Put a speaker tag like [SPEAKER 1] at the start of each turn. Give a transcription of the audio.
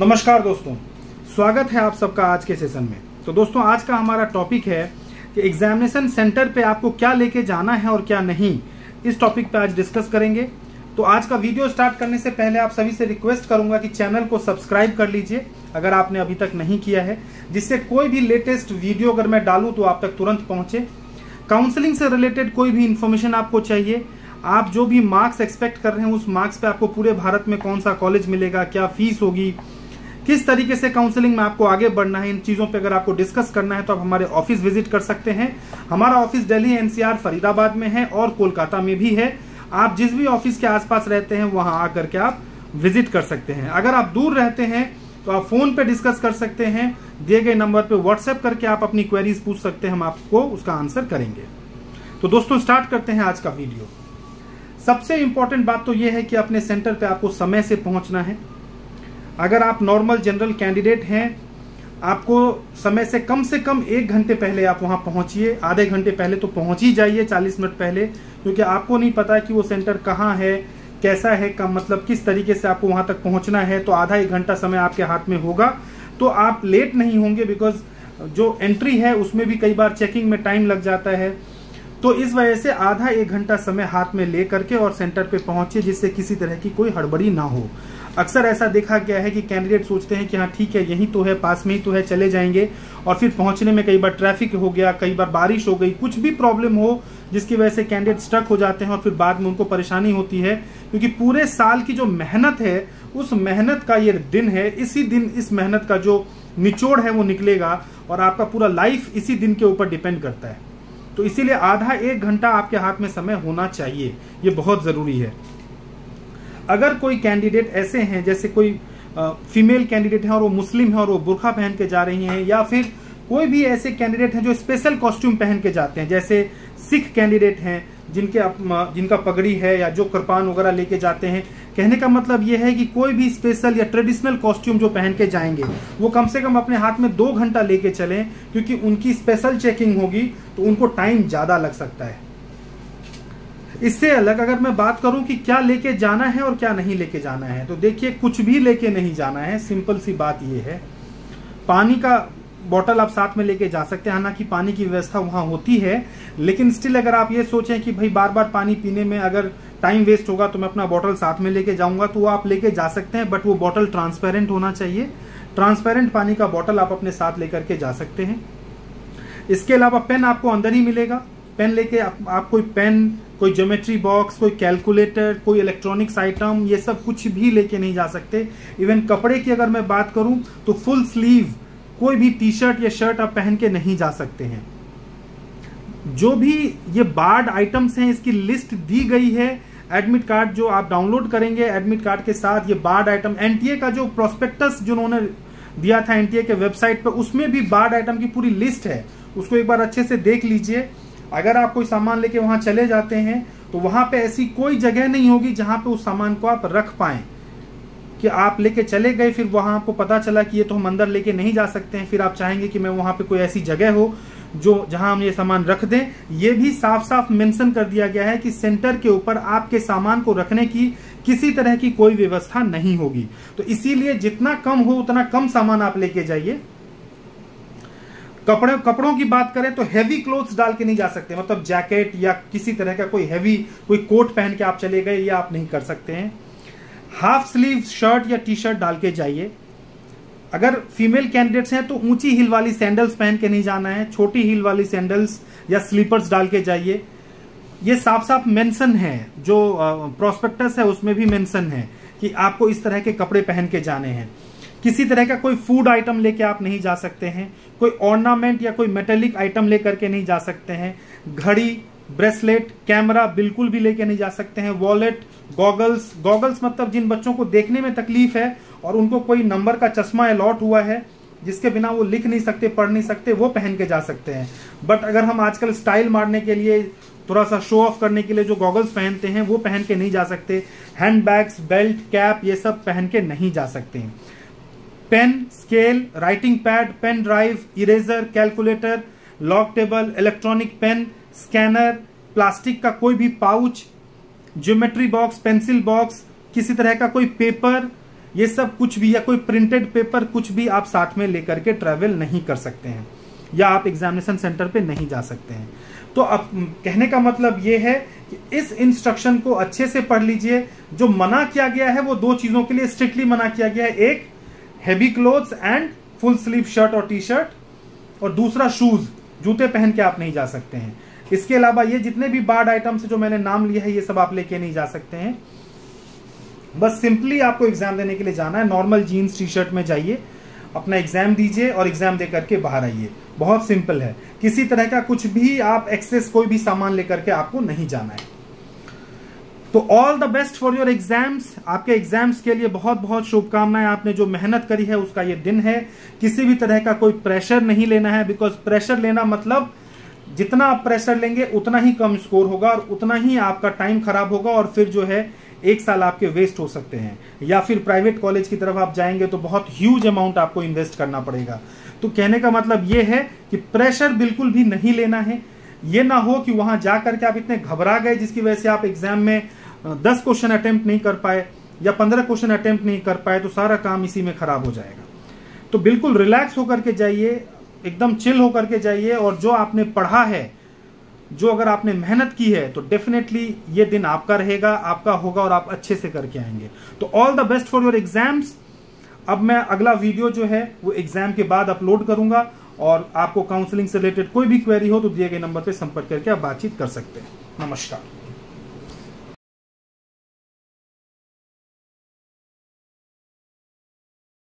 [SPEAKER 1] नमस्कार दोस्तों, स्वागत है आप सबका आज के सेशन में। तो दोस्तों, आज का हमारा टॉपिक है कि एग्जामिनेशन सेंटर पे आपको क्या लेके जाना है और क्या नहीं। इस टॉपिक पे आज डिस्कस करेंगे। तो आज का वीडियो स्टार्ट करने से पहले आप सभी से रिक्वेस्ट करूंगा कि चैनल को सब्सक्राइब कर लीजिए अगर आपने अभी तक नहीं किया है, जिससे कोई भी लेटेस्ट वीडियो अगर मैं डालूं तो आप तक तुरंत पहुंचे। काउंसलिंग से रिलेटेड कोई भी इंफॉर्मेशन आपको चाहिए, आप जो भी मार्क्स एक्सपेक्ट कर रहे हैं उस मार्क्स पे आपको पूरे भारत में कौन सा कॉलेज मिलेगा, क्या फीस होगी, किस तरीके से काउंसलिंग में आपको आगे बढ़ना है, इन चीज़ों पे अगर आपको डिस्कस करना है तो आप हमारे ऑफिस विजिट कर सकते हैं। हमारा ऑफिस दिल्ली एनसीआर फरीदाबाद में है और कोलकाता में भी है। आप जिस भी ऑफिस के आसपास रहते हैं वहां आकर के आप विजिट कर सकते हैं। अगर आप दूर रहते हैं तो आप फोन पे डिस्कस कर सकते हैं, दिए गए नंबर पे व्हाट्सएप करके आप अपनी क्वेरीज पूछ सकते हैं, हम आपको उसका आंसर करेंगे। तो दोस्तों, स्टार्ट करते हैं आज का वीडियो। सबसे इंपॉर्टेंट बात तो यह है कि अपने सेंटर पे आपको समय से पहुंचना है। अगर आप नॉर्मल जनरल कैंडिडेट हैं, आपको समय से कम 1 घंटे पहले आप वहां पहुंचिए। आधे घंटे पहले तो पहुंच ही जाइए, 40 मिनट पहले, क्योंकि आपको नहीं पता कि वो सेंटर कहाँ है, कैसा है, कम मतलब किस तरीके से आपको वहां तक पहुंचना है। तो आधा 1 घंटा समय आपके हाथ में होगा तो आप लेट नहीं होंगे, बिकॉज जो एंट्री है उसमें भी कई बार चेकिंग में टाइम लग जाता है। तो इस वजह से आधा 1 घंटा समय हाथ में ले करके और सेंटर पे पहुंचे, जिससे किसी तरह की कोई हड़बड़ी ना हो। अक्सर ऐसा देखा गया है कि कैंडिडेट सोचते हैं कि हाँ ठीक है, यही तो है, पास में ही तो है, चले जाएंगे, और फिर पहुंचने में कई बार ट्रैफिक हो गया, कई बार बारिश हो गई, कुछ भी प्रॉब्लम हो जिसकी वजह से कैंडिडेट स्टक हो जाते हैं और फिर बाद में उनको परेशानी होती है। क्योंकि पूरे साल की जो मेहनत है उस मेहनत का ये दिन है, इसी दिन इस मेहनत का जो निचोड़ है वो निकलेगा और आपका पूरा लाइफ इसी दिन के ऊपर डिपेंड करता है। तो इसीलिए आधा 1 घंटा आपके हाथ में समय होना चाहिए, ये बहुत जरूरी है। अगर कोई कैंडिडेट ऐसे हैं, जैसे कोई फीमेल कैंडिडेट है और वो मुस्लिम है और वो बुर्का पहन के जा रही हैं, या फिर कोई भी ऐसे कैंडिडेट हैं जो स्पेशल कॉस्ट्यूम पहन के जाते हैं, जैसे सिख कैंडिडेट हैं जिनका पगड़ी है या जो कृपान वगैरह लेके जाते हैं। कहने का मतलब ये है कि कोई भी स्पेशल या ट्रेडिशनल कॉस्ट्यूम जो पहन के जाएंगे वो कम से कम अपने हाथ में 2 घंटा लेके चलें, क्योंकि उनकी स्पेशल चेकिंग होगी तो उनको टाइम ज्यादा लग सकता है। इससे अलग अगर मैं बात करूं कि क्या लेके जाना है और क्या नहीं लेके जाना है, तो देखिए, कुछ भी लेके नहीं जाना है। सिंपल सी बात यह है, पानी का बोतल आप साथ में लेके जा सकते हैं। हालांकि पानी की व्यवस्था वहां होती है, लेकिन स्टिल अगर आप ये सोचें कि भाई बार बार पानी पीने में अगर टाइम वेस्ट होगा तो मैं अपना बोतल साथ में लेके जाऊंगा, तो वो आप लेके जा सकते हैं, बट वो बोतल ट्रांसपेरेंट होना चाहिए। ट्रांसपेरेंट पानी का बोतल आप अपने साथ लेकर के जा सकते हैं। इसके अलावा पेन आपको अंदर ही मिलेगा। पेन लेके आप कोई पेन, कोई ज्योमेट्री बॉक्स, कोई कैलकुलेटर, कोई इलेक्ट्रॉनिक्स आइटम, ये सब कुछ भी लेके नहीं जा सकते। इवन कपड़े की अगर मैं बात करूं तो फुल स्लीव कोई भी टी शर्ट या शर्ट आप पहन के नहीं जा सकते हैं। जो भी ये बार्ड आइटम्स हैं इसकी लिस्ट दी गई है। एडमिट कार्ड जो आप डाउनलोड करेंगे, एडमिट कार्ड के साथ ये बार्ड आइटम, एनटीए का जो प्रोस्पेक्टस जो उन्होंने दिया था एनटीए के वेबसाइट पर, उसमें भी बार्ड आइटम की पूरी लिस्ट है। उसको एक बार अच्छे से देख लीजिए। अगर आप कोई सामान लेके वहां चले जाते हैं तो वहां पे ऐसी कोई जगह नहीं होगी जहां पे उस सामान को आप रख पाएं, कि आप लेके चले गए, फिर वहां आपको पता चला कि ये तो हम अंदर लेके नहीं जा सकते हैं, फिर आप चाहेंगे कि मैं वहां पे कोई ऐसी जगह हो जहां हम ये सामान रख दें। ये भी साफ साफ मेंशन कर दिया गया है कि सेंटर के ऊपर आपके सामान को रखने की किसी तरह की कोई व्यवस्था नहीं होगी। तो इसीलिए जितना कम हो उतना कम सामान आप लेके जाइए। कपड़ों की बात करें तो हैवी क्लोथ्स डाल के नहीं जा सकते, मतलब जैकेट या किसी तरह का कोई हैवी कोई कोट पहन के आप चले गए, ये आप नहीं कर सकते हैं। हाफ स्लीव शर्ट या टी शर्ट डाल के जाइए। अगर फीमेल कैंडिडेट्स हैं तो ऊंची हील वाली सैंडल्स पहन के नहीं जाना है, छोटी हील वाली सैंडल्स या स्लीपर्स डाल के जाइए। ये साफ साफ मेंशन है, जो प्रोस्पेक्टस है उसमें भी मेंशन है कि आपको इस तरह के कपड़े पहन के जाने हैं। किसी तरह का कोई फूड आइटम लेके आप नहीं जा सकते हैं, कोई ऑर्नामेंट या कोई मेटेलिक आइटम लेकर के नहीं जा सकते हैं। घड़ी, ब्रेसलेट, कैमरा बिल्कुल भी लेके नहीं जा सकते हैं। वॉलेट, गॉगल्स मतलब जिन बच्चों को देखने में तकलीफ है और उनको कोई नंबर का चश्मा अलॉट हुआ है जिसके बिना वो लिख नहीं सकते, पढ़ नहीं सकते, वो पहन के जा सकते हैं। बट अगर हम आजकल स्टाइल मारने के लिए, थोड़ा सा शो ऑफ करने के लिए जो गॉगल्स पहनते हैं वो पहन के नहीं जा सकते। हैंड बैग्स, बेल्ट, कैप, ये सब पहन के नहीं जा सकते हैं। Pen, scale, writing pad, pen drive, eraser, calculator, log table, electronic pen, scanner, plastic का कोई भी pouch, geometry box, pencil box, किसी तरह का कोई पेपर, ये सब कुछ भी, या कोई प्रिंटेड पेपर कुछ भी आप साथ में लेकर के ट्रैवल नहीं कर सकते हैं, या आप एग्जामिनेशन सेंटर पे नहीं जा सकते हैं। तो अब कहने का मतलब ये है कि इस इंस्ट्रक्शन को अच्छे से पढ़ लीजिए। जो मना किया गया है वो 2 चीजों के लिए स्ट्रिक्टली मना किया गया है, एक heavy clothes and full sleeve shirt और टी शर्ट, और दूसरा शूज, जूते पहन के आप नहीं जा सकते हैं। इसके अलावा ये जितने भी बार्ड आइटम्स जो मैंने नाम लिए है ये सब आप लेके नहीं जा सकते हैं। बस सिंपली आपको एग्जाम देने के लिए जाना है, नॉर्मल जीन्स टी शर्ट में जाइए, अपना एग्जाम दीजिए और एग्जाम दे करके बाहर आइए। बहुत सिंपल है, किसी तरह का कुछ भी आप एक्सेस कोई भी सामान लेकर के आपको नहीं जाना है। तो all the best for your exams. आपके एग्जाम्स के लिए बहुत बहुत शुभकामनाएं। आपने जो मेहनत करी है उसका ये दिन है। किसी भी तरह का कोई प्रेशर नहीं लेना है, बिकॉज प्रेशर लेना मतलब जितना आप प्रेशर लेंगे उतना ही कम स्कोर होगा और उतना ही आपका टाइम खराब होगा, और फिर जो है 1 साल आपके वेस्ट हो सकते हैं। या फिर प्राइवेट कॉलेज की तरफ आप जाएंगे तो बहुत ह्यूज अमाउंट आपको इन्वेस्ट करना पड़ेगा। तो कहने का मतलब ये है कि प्रेशर बिल्कुल भी नहीं लेना है। ये ना हो कि वहां जाकर के आप इतने घबरा गए जिसकी वजह से आप एग्जाम में 10 क्वेश्चन अटेम्प्ट नहीं कर पाए या 15 क्वेश्चन अटेम्प्ट नहीं कर पाए, तो सारा काम इसी में खराब हो जाएगा। तो बिल्कुल रिलैक्स होकर के जाइए, एकदम चिल होकर के जाइए, और जो आपने पढ़ा है, जो अगर आपने मेहनत की है, तो डेफिनेटली ये दिन आपका रहेगा, आपका होगा और आप अच्छे से करके आएंगे। तो all the best for your exams. अब मैं अगला वीडियो जो है वो एग्जाम के बाद अपलोड करूंगा, और आपको काउंसलिंग से रिलेटेड कोई भी क्वेरी हो तो दिए गए नंबर पे संपर्क करके आप बातचीत कर सकते हैं। नमस्कार।